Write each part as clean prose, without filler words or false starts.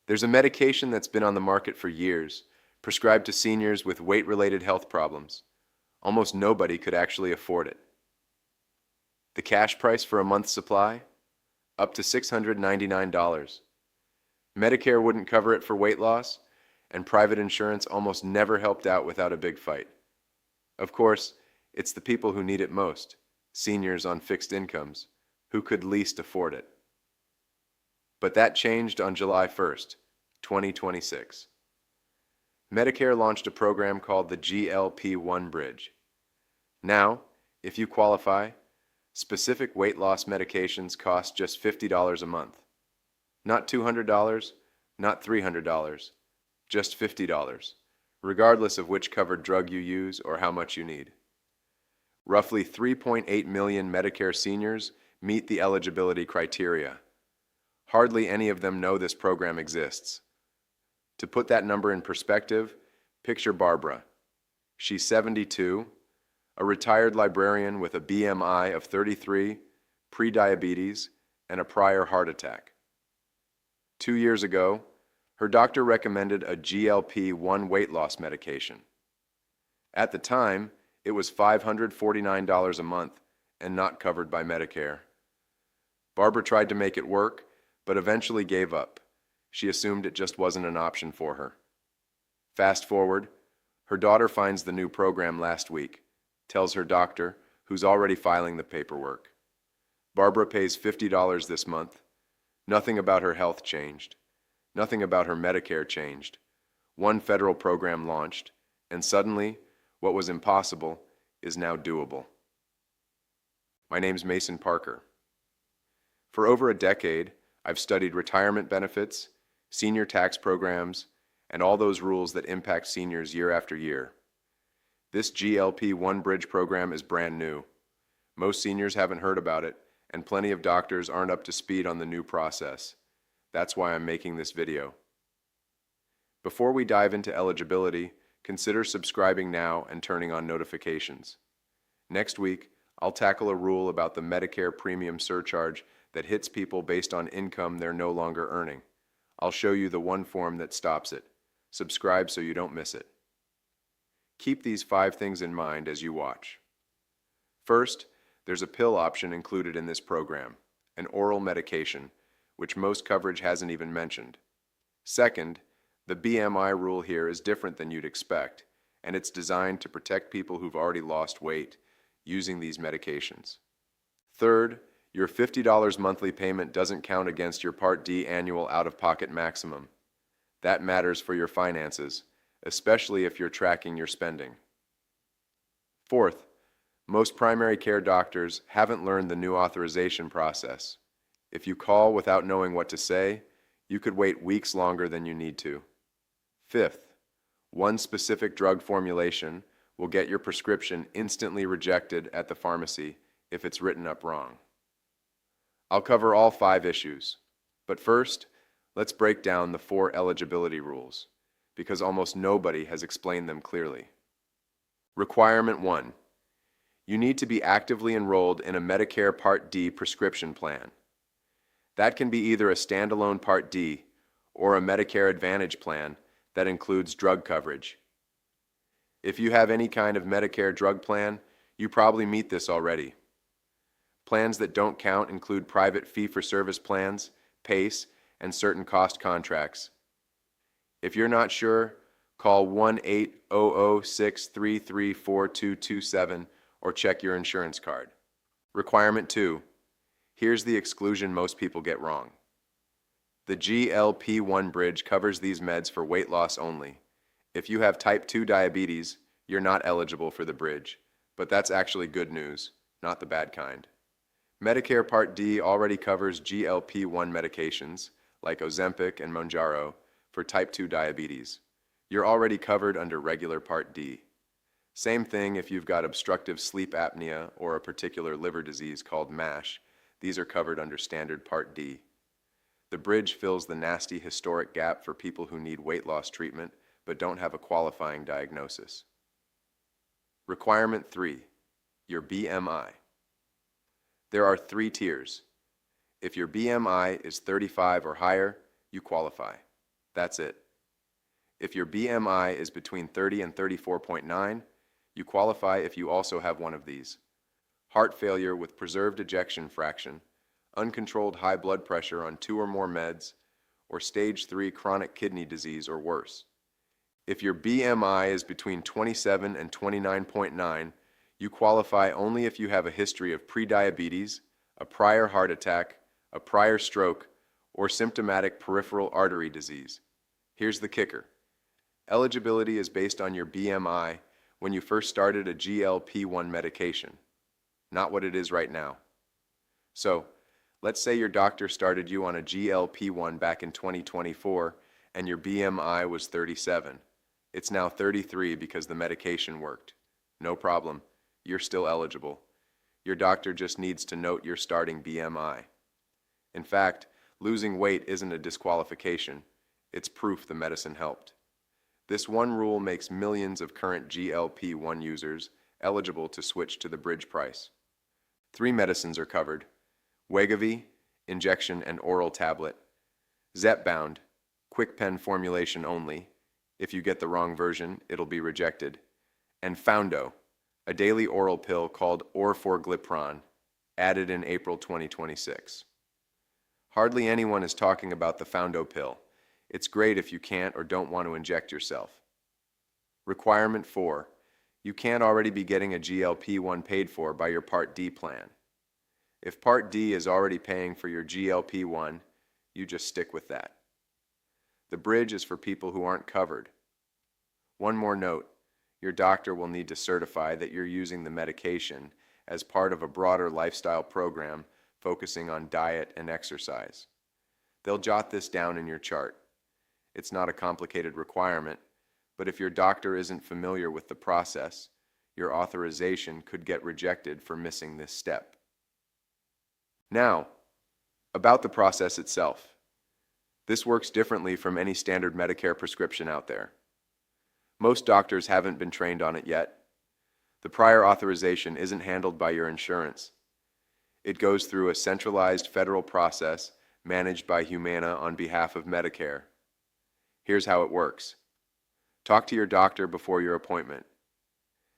There's a medication that's been on the market for years, prescribed to seniors with weight-related health problems. Almost nobody could actually afford it. The cash price for a month's supply? Up to $699. Medicare wouldn't cover it for weight loss, and private insurance almost never helped out without a big fight. Of course, it's the people who need it most, seniors on fixed incomes, who could least afford it. But that changed on July 1st, 2026. Medicare launched a program called the GLP-1 Bridge. Now, if you qualify, specific weight loss medications cost just $50 a month. Not $200, not $300, just $50, regardless of which covered drug you use or how much you need. Roughly 3.8 million Medicare seniors meet the eligibility criteria. Hardly any of them know this program exists. To put that number in perspective, picture Barbara. She's 72, a retired librarian with a BMI of 33, pre-diabetes, and a prior heart attack. 2 years ago, her doctor recommended a GLP-1 weight loss medication. At the time, it was $549 a month and not covered by Medicare. Barbara tried to make it work, but eventually gave up. She assumed it just wasn't an option for her. Fast forward, her daughter finds the new program last week, tells her doctor, who's already filing the paperwork. Barbara pays $50 this month. Nothing about her health changed. Nothing about her Medicare changed. One federal program launched, and suddenly, what was impossible is now doable. My name's Mason Parker. For over a decade, I've studied retirement benefits, senior tax programs, and all those rules that impact seniors year after year. This GLP-1 Bridge program is brand new. Most seniors haven't heard about it, and plenty of doctors aren't up to speed on the new process. That's why I'm making this video. Before we dive into eligibility, consider subscribing now and turning on notifications. Next week, I'll tackle a rule about the Medicare premium surcharge that hits people based on income they're no longer earning. I'll show you the one form that stops it. Subscribe so you don't miss it. Keep these 5 things in mind as you watch. First, there's a pill option included in this program, an oral medication, which most coverage hasn't even mentioned. Second, the BMI rule here is different than you'd expect, and it's designed to protect people who've already lost weight using these medications. Third, your $50 monthly payment doesn't count against your Part D annual out-of-pocket maximum. That matters for your finances, especially if you're tracking your spending. Fourth, most primary care doctors haven't learned the new authorization process. If you call without knowing what to say, you could wait weeks longer than you need to. Fifth, one specific drug formulation will get your prescription instantly rejected at the pharmacy if it's written up wrong. I'll cover all 5 issues, but first, let's break down the 4 eligibility rules, because almost nobody has explained them clearly. Requirement 1. You need to be actively enrolled in a Medicare Part D prescription plan. That can be either a standalone Part D or a Medicare Advantage plan that includes drug coverage. If you have any kind of Medicare drug plan, you probably meet this already. Plans that don't count include private fee-for-service plans, PACE, and certain cost contracts. If you're not sure, call 1-800-633-4227 or check your insurance card. Requirement 2. Here's the exclusion most people get wrong. The GLP-1 Bridge covers these meds for weight loss only. If you have type 2 diabetes, you're not eligible for the bridge, but that's actually good news, not the bad kind. Medicare Part D already covers GLP-1 medications, like Ozempic and Mounjaro, for type 2 diabetes. You're already covered under regular Part D. Same thing if you've got obstructive sleep apnea or a particular liver disease called MASH. These are covered under standard Part D. The bridge fills the nasty historic gap for people who need weight loss treatment but don't have a qualifying diagnosis. Requirement 3. Your BMI. There are 3 tiers. If your BMI is 35 or higher, you qualify. That's it. If your BMI is between 30 and 34.9, you qualify if you also have one of these: heart failure with preserved ejection fraction, uncontrolled high blood pressure on 2 or more meds, or stage 3 chronic kidney disease or worse. If your BMI is between 27 and 29.9, you qualify only if you have a history of prediabetes, a prior heart attack, a prior stroke, or symptomatic peripheral artery disease. Here's the kicker. Eligibility is based on your BMI when you first started a GLP-1 medication, not what it is right now. So, let's say your doctor started you on a GLP-1 back in 2024 and your BMI was 37. It's now 33 because the medication worked. No problem. You're still eligible. Your doctor just needs to note your starting BMI. In fact, losing weight isn't a disqualification. It's proof the medicine helped. This one rule makes millions of current GLP-1 users eligible to switch to the bridge price. 3 medicines are covered: Wegovy, injection and oral tablet; Zepbound, quick pen formulation only. If you get the wrong version, it'll be rejected; and Foundo, a daily oral pill called orforglipron, added in April 2026. Hardly anyone is talking about the Foundo pill. It's great if you can't or don't want to inject yourself. Requirement 4. You can't already be getting a GLP-1 paid for by your Part D plan. If Part D is already paying for your GLP-1, you just stick with that. The bridge is for people who aren't covered. One more note: your doctor will need to certify that you're using the medication as part of a broader lifestyle program focusing on diet and exercise. They'll jot this down in your chart. It's not a complicated requirement, but if your doctor isn't familiar with the process, your authorization could get rejected for missing this step. Now, about the process itself. This works differently from any standard Medicare prescription out there. Most doctors haven't been trained on it yet. The prior authorization isn't handled by your insurance. It goes through a centralized federal process managed by Humana on behalf of Medicare. Here's how it works. Talk to your doctor before your appointment.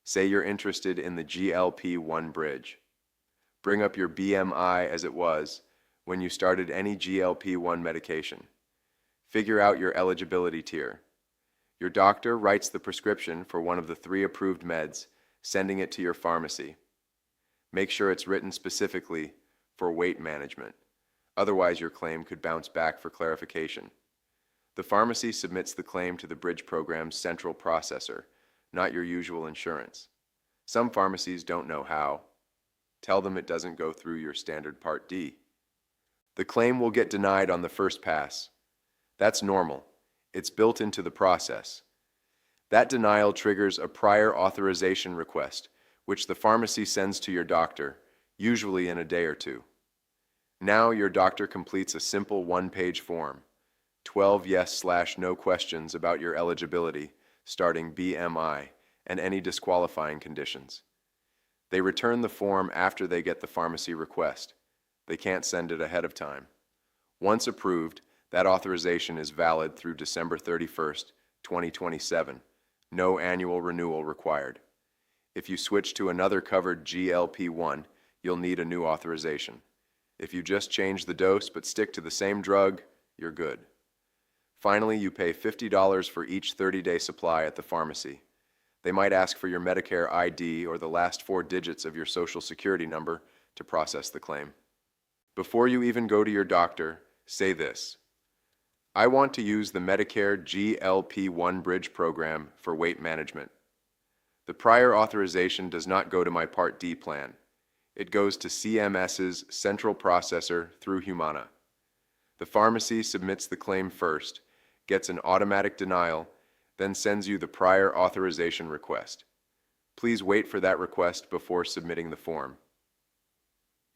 Say you're interested in the GLP-1 bridge. Bring up your BMI as it was when you started any GLP-1 medication. Figure out your eligibility tier. Your doctor writes the prescription for one of the 3 approved meds, sending it to your pharmacy. Make sure it's written specifically for weight management. Otherwise, your claim could bounce back for clarification. The pharmacy submits the claim to the bridge program's central processor, not your usual insurance. Some pharmacies don't know how. Tell them it doesn't go through your standard Part D. The claim will get denied on the first pass. That's normal. It's built into the process. That denial triggers a prior authorization request, which the pharmacy sends to your doctor, usually in a day or 2. Now your doctor completes a simple 1-page form, 12 yes/no questions about your eligibility, starting BMI, and any disqualifying conditions. They return the form after they get the pharmacy request. They can't send it ahead of time. Once approved, that authorization is valid through December 31st, 2027. No annual renewal required. If you switch to another covered GLP-1, you'll need a new authorization. If you just change the dose but stick to the same drug, you're good. Finally, you pay $50 for each 30-day supply at the pharmacy. They might ask for your Medicare ID or the last 4 digits of your Social Security number to process the claim. Before you even go to your doctor, say this: I want to use the Medicare GLP-1 Bridge program for weight management. The prior authorization does not go to my Part D plan. It goes to CMS's central processor through Humana. The pharmacy submits the claim first, gets an automatic denial, then sends you the prior authorization request. Please wait for that request before submitting the form.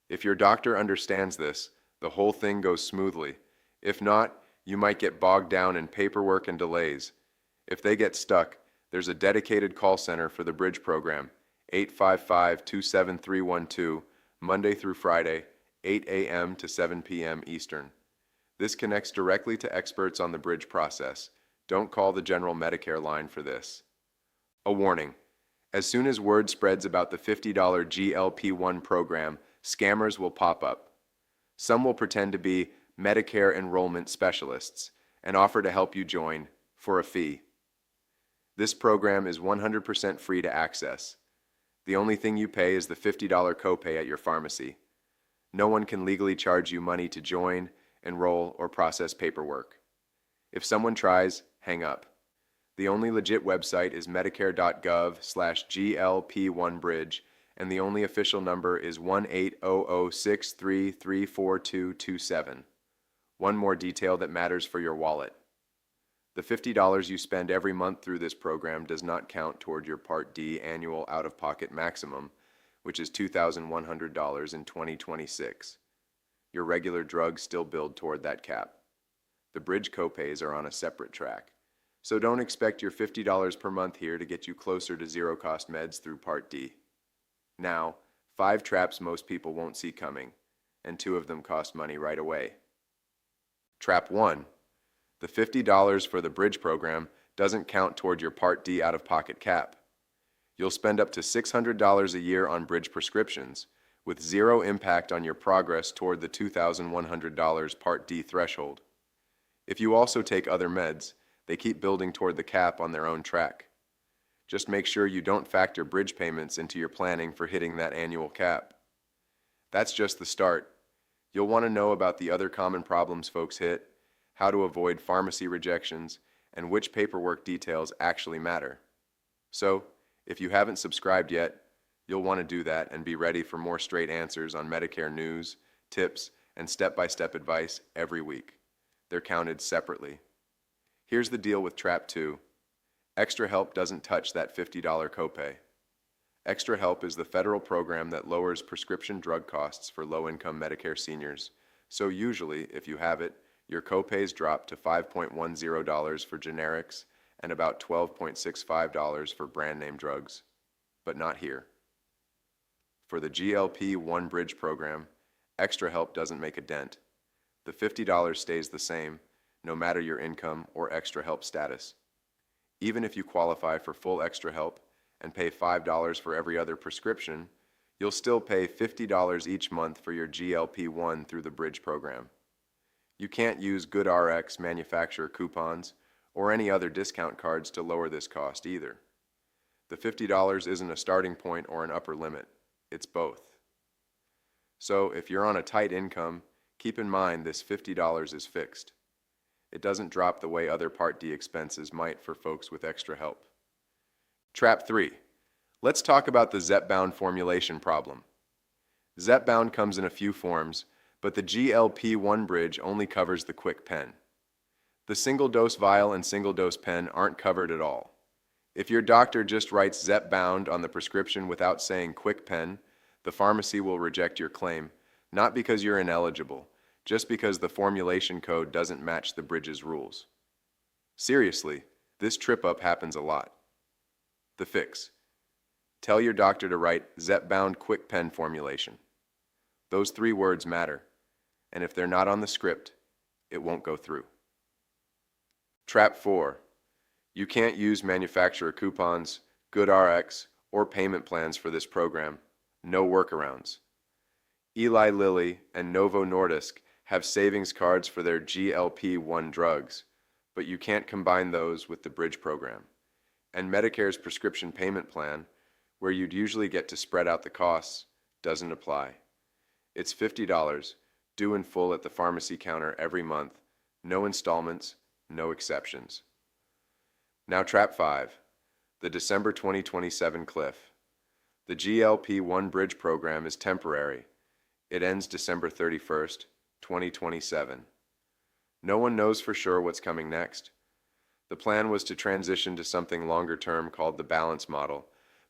If your doctor understands this, the whole thing goes smoothly. If not, you might get bogged down in paperwork and delays. If they get stuck, there's a dedicated call center for the Bridge program, 855-27312, Monday through Friday, 8 a.m. to 7 p.m. Eastern. This connects directly to experts on the bridge process. Don't call the general Medicare line for this. A warning. As soon as word spreads about the $50 GLP-1 program, scammers will pop up. Some will pretend to be Medicare enrollment specialists and offer to help you join for a fee. This program is 100% free to access. The only thing you pay is the $50 copay at your pharmacy. No one can legally charge you money to join, enroll, or process paperwork. If someone tries, hang up. The only legit website is medicare.gov/GLP1bridge, and the only official number is 1-800-633-4227. One more detail that matters for your wallet. The $50 you spend every month through this program does not count toward your Part D annual out-of-pocket maximum, which is $2,100 in 2026. Your regular drugs still build toward that cap. The bridge copays are on a separate track, so don't expect your $50 per month here to get you closer to zero-cost meds through Part D. Now, 5 traps most people won't see coming, and 2 of them cost money right away. Trap 1. The $50 for the bridge program doesn't count toward your Part D out-of-pocket cap. You'll spend up to $600 a year on bridge prescriptions, with zero impact on your progress toward the $2,100 Part D threshold. If you also take other meds, they keep building toward the cap on their own track. Just make sure you don't factor bridge payments into your planning for hitting that annual cap. That's just the start. You'll want to know about the other common problems folks hit, how to avoid pharmacy rejections, and which paperwork details actually matter. So, if you haven't subscribed yet, you'll want to do that and be ready for more straight answers on Medicare news, tips, and step-by-step advice every week. They're counted separately. Here's the deal with Trap 2. Extra Help doesn't touch that $50 copay. Extra Help is the federal program that lowers prescription drug costs for low-income Medicare seniors. So usually, if you have it, your copays drop to $5.10 for generics and about $12.65 for brand-name drugs. But not here. For the GLP-1 Bridge program, Extra Help doesn't make a dent. The $50 stays the same, no matter your income or Extra Help status. Even if you qualify for full Extra Help and pay $5 for every other prescription, you'll still pay $50 each month for your GLP-1 through the Bridge program. You can't use GoodRx manufacturer coupons or any other discount cards to lower this cost either. The $50 isn't a starting point or an upper limit. It's both. So if you're on a tight income, keep in mind this $50 is fixed. It doesn't drop the way other Part D expenses might for folks with Extra Help. Trap 3. Let's talk about the Zepbound formulation problem. Zepbound comes in a few forms, but the GLP-1 Bridge only covers the quick pen. The single-dose vial and single-dose pen aren't covered at all. If your doctor just writes Zepbound on the prescription without saying quick pen, the pharmacy will reject your claim, not because you're ineligible, just because the formulation code doesn't match the Bridge's rules. Seriously, this trip-up happens a lot. The fix. Tell your doctor to write Zepbound quick pen formulation. Those 3 words matter, and if they're not on the script, it won't go through. Trap 4. You can't use manufacturer coupons, GoodRx, or payment plans for this program. No workarounds. Eli Lilly and Novo Nordisk have savings cards for their GLP-1 drugs, but you can't combine those with the Bridge program. And Medicare's prescription payment plan, where you'd usually get to spread out the costs, doesn't apply. It's $50, due in full at the pharmacy counter every month, no installments, no exceptions. Now Trap 5, the December 2027 cliff. The GLP-1 Bridge program is temporary. It ends December 31st, 2027. No one knows for sure what's coming next. The plan was to transition to something longer term called the balance model,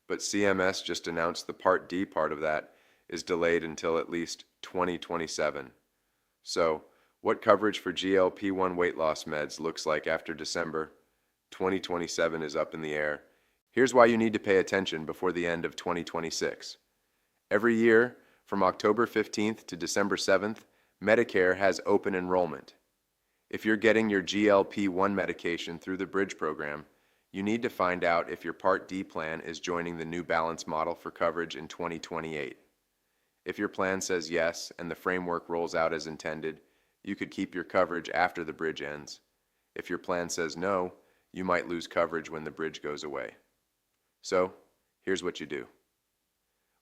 but CMS just announced the Part D part of that is delayed until at least 2027. So, what coverage for GLP-1 weight loss meds looks like after December 2027 is up in the air. Here's why you need to pay attention before the end of 2026. Every year, from October 15th to December 7th, Medicare has open enrollment. If you're getting your GLP-1 medication through the Bridge program, you need to find out if your Part D plan is joining the new balance model for coverage in 2028. If your plan says yes and the framework rolls out as intended, you could keep your coverage after the Bridge ends. If your plan says no, you might lose coverage when the Bridge goes away. So, here's what you do.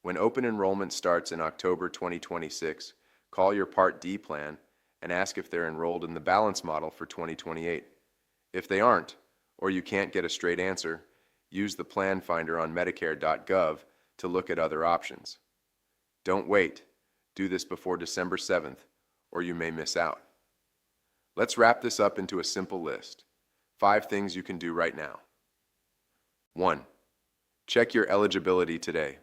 When open enrollment starts in October 2026, call your Part D plan and ask if they're enrolled in the balance model for 2028. If they aren't, or you can't get a straight answer, use the plan finder on Medicare.gov to look at other options. Don't wait. Do this before December 7th, or you may miss out. Let's wrap this up into a simple list. 5 things you can do right now. 1. Check your eligibility today.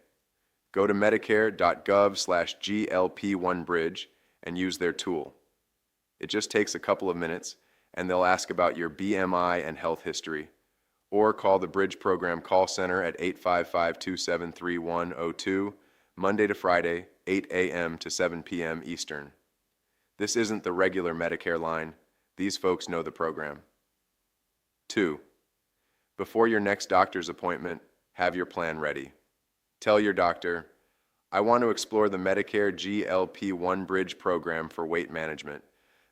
Go to medicare.gov/GLP1bridge and use their tool. It just takes a couple of minutes, and they'll ask about your BMI and health history. Or call the Bridge Program call center at 855-273102, Monday to Friday, 8 a.m. to 7 p.m. Eastern. This isn't the regular Medicare line. These folks know the program. 2. Before your next doctor's appointment, have your plan ready. Tell your doctor, I want to explore the Medicare GLP-1 Bridge program for weight management.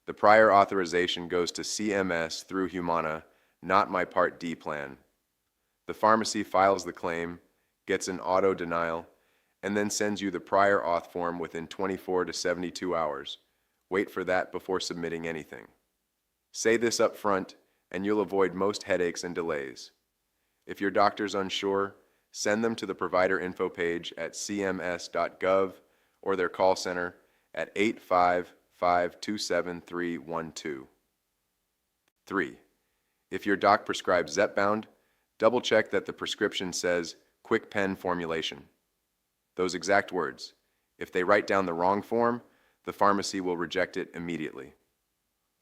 The prior authorization goes to CMS through Humana, not my Part D plan. The pharmacy files the claim, gets an auto denial, and then sends you the prior auth form within 24 to 72 hours. Wait for that before submitting anything. Say this up front, and you'll avoid most headaches and delays. If your doctor's unsure, send them to the provider info page at cms.gov or their call center at 855-27312. 3. If your doc prescribes Zepbound, double check that the prescription says quick pen formulation. Those exact words. If they write down the wrong form, the pharmacy will reject it immediately.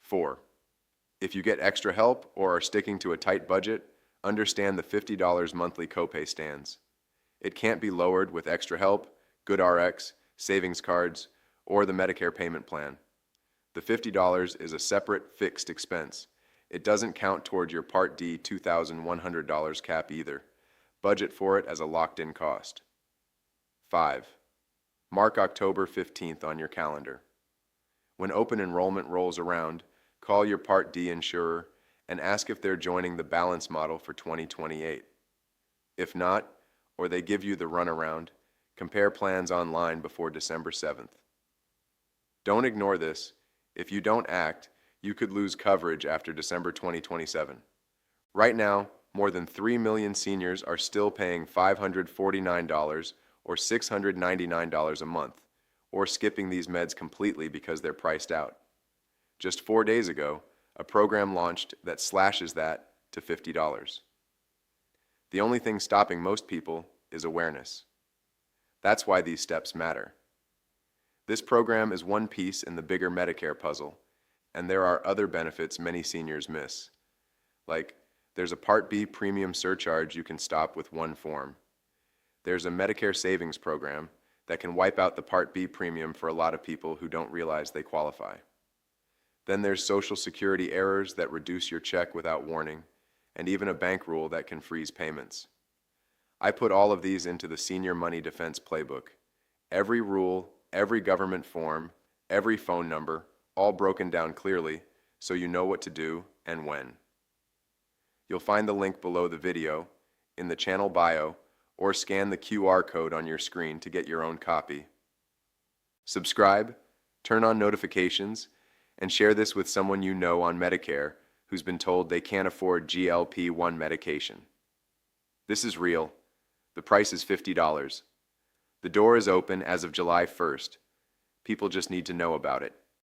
4. If you get extra help or are sticking to a tight budget, understand the $50 monthly copay stands. It can't be lowered with extra help, GoodRx, savings cards, or the Medicare payment plan. The $50 is a separate, fixed expense. It doesn't count toward your Part D $2,100 cap either. Budget for it as a locked-in cost. 5. Mark October 15th on your calendar. When open enrollment rolls around, call your Part D insurer and ask if they're joining the balance model for 2028. If not, or they give you the runaround, compare plans online before December 7th. Don't ignore this. If you don't act, you could lose coverage after December 2027. Right now, more than 3 million seniors are still paying $549 or $699 a month, or skipping these meds completely because they're priced out. Just 4 days ago, a program launched that slashes that to $50. The only thing stopping most people is awareness. That's why these steps matter. This program is one piece in the bigger Medicare puzzle, and there are other benefits many seniors miss. Like, there's a Part B premium surcharge you can stop with one form. There's a Medicare savings program that can wipe out the Part B premium for a lot of people who don't realize they qualify. Then there's Social Security errors that reduce your check without warning, and even a bank rule that can freeze payments. I put all of these into the Senior Money Defense Playbook. Every rule, every government form, every phone number, all broken down clearly so you know what to do and when. You'll find the link below the video, in the channel bio, or scan the QR code on your screen to get your own copy. Subscribe, turn on notifications, and share this with someone you know on Medicare who's been told they can't afford GLP-1 medication. This is real. The price is $50. The door is open as of July 1st. People just need to know about it.